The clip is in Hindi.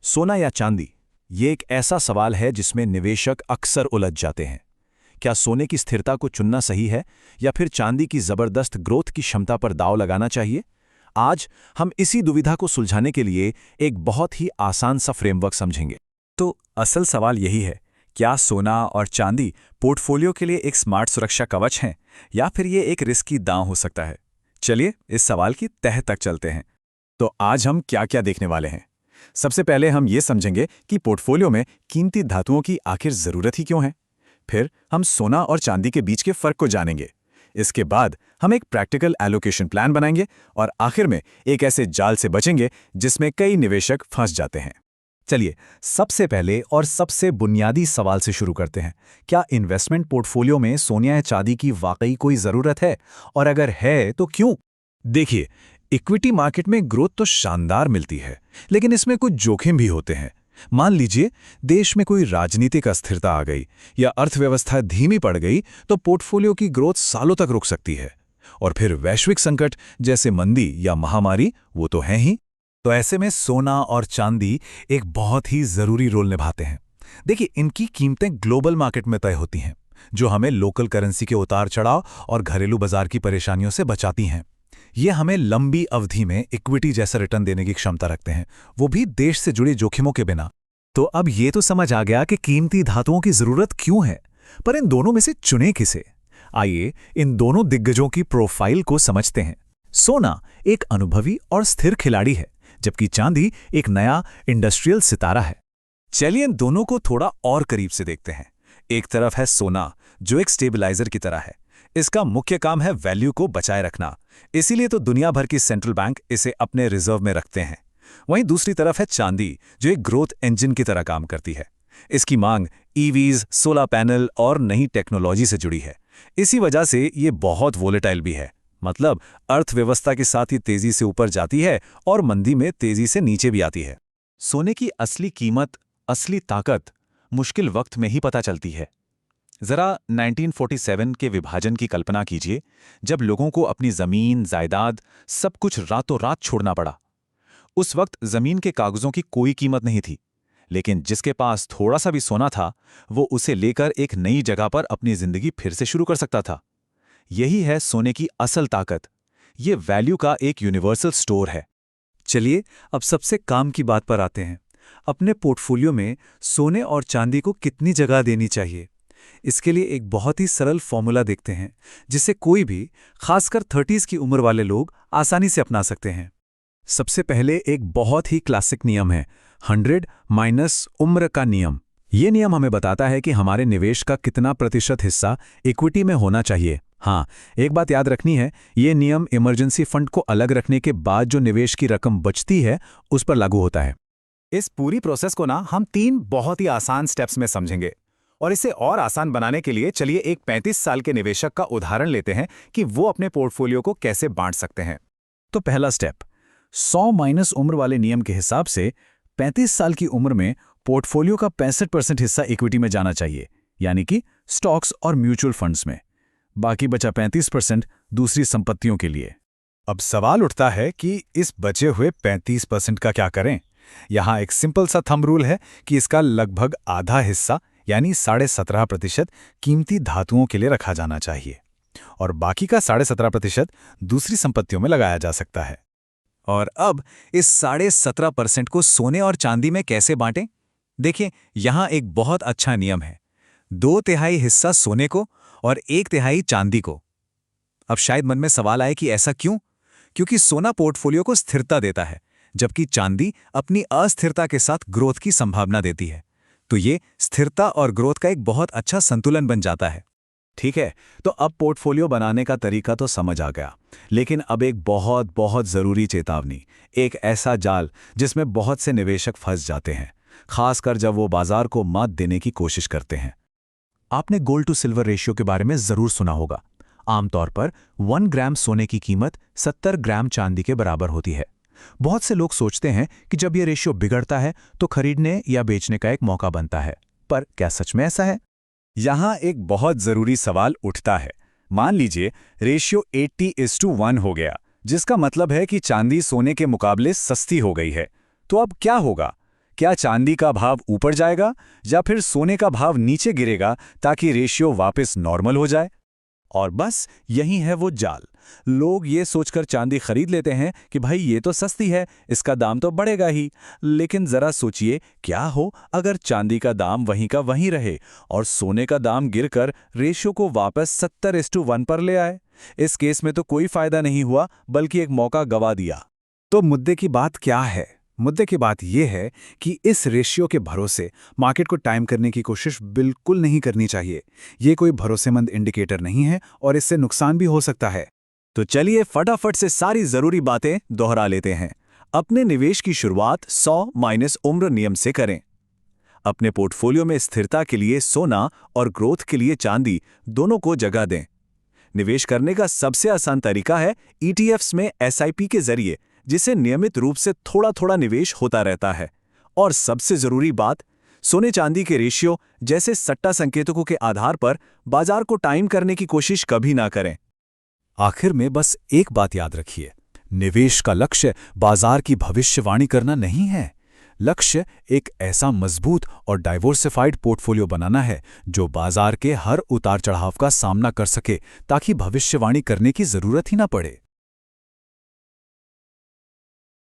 सोना या चांदी, ये एक ऐसा सवाल है जिसमें निवेशक अक्सर उलझ जाते हैं। क्या सोने की स्थिरता को चुनना सही है या फिर चांदी की जबरदस्त ग्रोथ की क्षमता पर दांव लगाना चाहिए? आज हम इसी दुविधा को सुलझाने के लिए एक बहुत ही आसान सा फ्रेमवर्क समझेंगे। तो असल सवाल यही है, क्या सोना और चांदी पोर्टफोलियो के लिए एक स्मार्ट सुरक्षा कवच हैं या फिर ये एक रिस्की दांव हो सकता है? चलिए इस सवाल की तह तक चलते हैं। तो आज हम क्या क्या देखने वाले हैं। सबसे पहले हम ये समझेंगे कि पोर्टफोलियो में कीमती धातुओं की आखिर ज़रूरत ही क्यों है। फिर हम सोना और चांदी के बीच के फ़र्क को जानेंगे। इसके बाद हम एक प्रैक्टिकल एलोकेशन प्लान बनाएंगे और आखिर में एक ऐसे जाल से बचेंगे जिसमें कई निवेशक फंस जाते हैं। चलिए सबसे पहले और सबसे बुनियादी सवाल से शुरू करते हैं। क्या इन्वेस्टमेंट पोर्टफोलियो में सोना या चांदी की वाकई कोई ज़रूरत है, और अगर है तो क्यों? देखिए, इक्विटी मार्केट में ग्रोथ तो शानदार मिलती है, लेकिन इसमें कुछ जोखिम भी होते हैं। मान लीजिए देश में कोई राजनीतिक अस्थिरता आ गई या अर्थव्यवस्था धीमी पड़ गई तो पोर्टफोलियो की ग्रोथ सालों तक रुक सकती है। और फिर वैश्विक संकट जैसे मंदी या महामारी, वो तो हैं ही। तो ऐसे में सोना और चांदी एक बहुत ही जरूरी रोल निभाते हैं। देखिए, इनकी कीमतें ग्लोबल मार्केट में तय होती हैं, जो हमें लोकल करेंसी के उतार चढ़ाव और घरेलू बाजार की परेशानियों से बचाती हैं। ये हमें लंबी अवधि में इक्विटी जैसा रिटर्न देने की क्षमता रखते हैं, वो भी देश से जुड़े जोखिमों के बिना। तो अब ये तो समझ आ गया कि कीमती धातुओं की जरूरत क्यों है, पर इन दोनों में से चुने किसे? आइए इन दोनों दिग्गजों की प्रोफाइल को समझते हैं। सोना एक अनुभवी और स्थिर खिलाड़ी है, जबकि चांदी एक नया इंडस्ट्रियल सितारा है। चलिए इन दोनों को थोड़ा और करीब से देखते हैं। एक तरफ है सोना, जो एक स्टेबलाइजर की तरह है। इसका मुख्य काम है वैल्यू को बचाए रखना, इसीलिए तो दुनिया भर की सेंट्रल बैंक इसे अपने रिजर्व में रखते हैं। वहीं दूसरी तरफ है चांदी, जो एक ग्रोथ इंजन की तरह काम करती है। इसकी मांग ईवीज, सोलर पैनल और नई टेक्नोलॉजी से जुड़ी है। इसी वजह से ये बहुत वोलेटाइल भी है, मतलब अर्थव्यवस्था के साथ ही तेजी से ऊपर जाती है और मंदी में तेजी से नीचे भी आती है। सोने की असली कीमत, असली ताकत मुश्किल वक्त में ही पता चलती है। जरा 1947 के विभाजन की कल्पना कीजिए, जब लोगों को अपनी जमीन, जायदाद, सब कुछ रातों रात छोड़ना पड़ा। उस वक्त जमीन के कागजों की कोई कीमत नहीं थी, लेकिन जिसके पास थोड़ा सा भी सोना था, वो उसे लेकर एक नई जगह पर अपनी जिंदगी फिर से शुरू कर सकता था। यही है सोने की असल ताकत। ये वैल्यू का एक यूनिवर्सल स्टोर है। चलिए अब सबसे काम की बात पर आते हैं। अपने पोर्टफोलियो में सोने और चांदी को कितनी जगह देनी चाहिए? इसके लिए एक बहुत ही सरल फॉर्मूला देखते हैं, जिसे कोई भी, खासकर 30s की उम्र वाले लोग आसानी से अपना सकते हैं। सबसे पहले एक बहुत ही क्लासिक नियम है, 100 माइनस उम्र का नियम। ये नियम हमें बताता है कि हमारे निवेश का कितना प्रतिशत हिस्सा इक्विटी में होना चाहिए। हाँ, एक बात याद रखनी है, ये नियम इमरजेंसी फंड को अलग रखने के बाद जो निवेश की रकम बचती है, उस पर लागू होता है। इस पूरी प्रोसेस को हम 3 बहुत ही आसान स्टेप्स में समझेंगे। और इसे और आसान बनाने के लिए चलिए एक 35 साल के निवेशक का उदाहरण लेते हैं कि वो अपने पोर्टफोलियो को कैसे बांट सकते हैं। तो पहला स्टेप, 100 माइनस उम्र वाले नियम के हिसाब से 35 साल की उम्र में पोर्टफोलियो का 65% हिस्सा इक्विटी में जाना चाहिए, यानी कि स्टॉक्स और म्यूचुअल फंड्स में। बाकी बचा 35% दूसरी संपत्तियों के लिए। अब सवाल उठता है कि इस बचे हुए 35% का क्या करें? यहां एक सिंपल सा थंब रूल है कि इसका लगभग आधा हिस्सा, यानी 17.5% कीमती धातुओं के लिए रखा जाना चाहिए, और बाकी का 17.5% दूसरी संपत्तियों में लगाया जा सकता है। और अब इस 17.5% को सोने और चांदी में कैसे बांटें? देखिए, यहां एक बहुत अच्छा नियम है, 2/3 हिस्सा सोने को और 1/3 चांदी को। अब शायद मन में सवाल आए कि ऐसा क्यों? क्योंकि सोना पोर्टफोलियो को स्थिरता देता है, जबकि चांदी अपनी अस्थिरता के साथ ग्रोथ की संभावना देती है। तो ये स्थिरता और ग्रोथ का एक बहुत अच्छा संतुलन बन जाता है। ठीक है, तो अब पोर्टफोलियो बनाने का तरीका तो समझ आ गया, लेकिन अब एक बहुत बहुत ज़रूरी चेतावनी, एक ऐसा जाल जिसमें बहुत से निवेशक फंस जाते हैं, खासकर जब वो बाजार को मात देने की कोशिश करते हैं। आपने गोल्ड टू सिल्वर रेशियो के बारे में ज़रूर सुना होगा। आमतौर पर 1 ग्राम सोने की कीमत 70 ग्राम चांदी के बराबर होती है। बहुत से लोग सोचते हैं कि जब ये रेशियो बिगड़ता है तो खरीदने या बेचने का एक मौका बनता है, पर क्या सच में ऐसा है? यहां एक बहुत जरूरी सवाल उठता है। मान लीजिए रेशियो 80:1 हो गया, जिसका मतलब है कि चांदी सोने के मुकाबले सस्ती हो गई है। तो अब क्या होगा? क्या चांदी का भाव ऊपर जाएगा या फिर सोने का भाव नीचे गिरेगा ताकि रेशियो वापस नॉर्मल हो जाए? और बस यही है वो जाल। लोग ये सोचकर चांदी खरीद लेते हैं कि भाई ये तो सस्ती है, इसका दाम तो बढ़ेगा ही। लेकिन जरा सोचिए, क्या हो अगर चांदी का दाम वहीं का वहीं रहे और सोने का दाम गिरकर रेशियो को वापस 70:1 पर ले आए? इस केस में तो कोई फायदा नहीं हुआ, बल्कि एक मौका गवा दिया। तो मुद्दे की बात क्या है? मुद्दे की बात यह है कि इस रेशियो के भरोसे मार्केट को टाइम करने की कोशिश बिल्कुल नहीं करनी चाहिए। ये कोई भरोसेमंद इंडिकेटर नहीं है और इससे नुकसान भी हो सकता है। तो चलिए फटाफट से सारी जरूरी बातें दोहरा लेते हैं। अपने निवेश की शुरुआत 100 - उम्र नियम से करें। अपने पोर्टफोलियो में स्थिरता के लिए सोना और ग्रोथ के लिए चांदी दोनों को जगह दें। निवेश करने का सबसे आसान तरीका है ETFs में SIP के जरिए, जिसे नियमित रूप से थोड़ा थोड़ा निवेश होता रहता है। और सबसे जरूरी बात, सोने चांदी के रेशियो जैसे सट्टा संकेतकों के आधार पर बाजार को टाइम करने की कोशिश कभी ना करें। आखिर में बस एक बात याद रखिए, निवेश का लक्ष्य बाजार की भविष्यवाणी करना नहीं है। लक्ष्य एक ऐसा मजबूत और डाइवर्सिफाइड पोर्टफोलियो बनाना है जो बाजार के हर उतार चढ़ाव का सामना कर सके, ताकि भविष्यवाणी करने की जरूरत ही ना पड़े।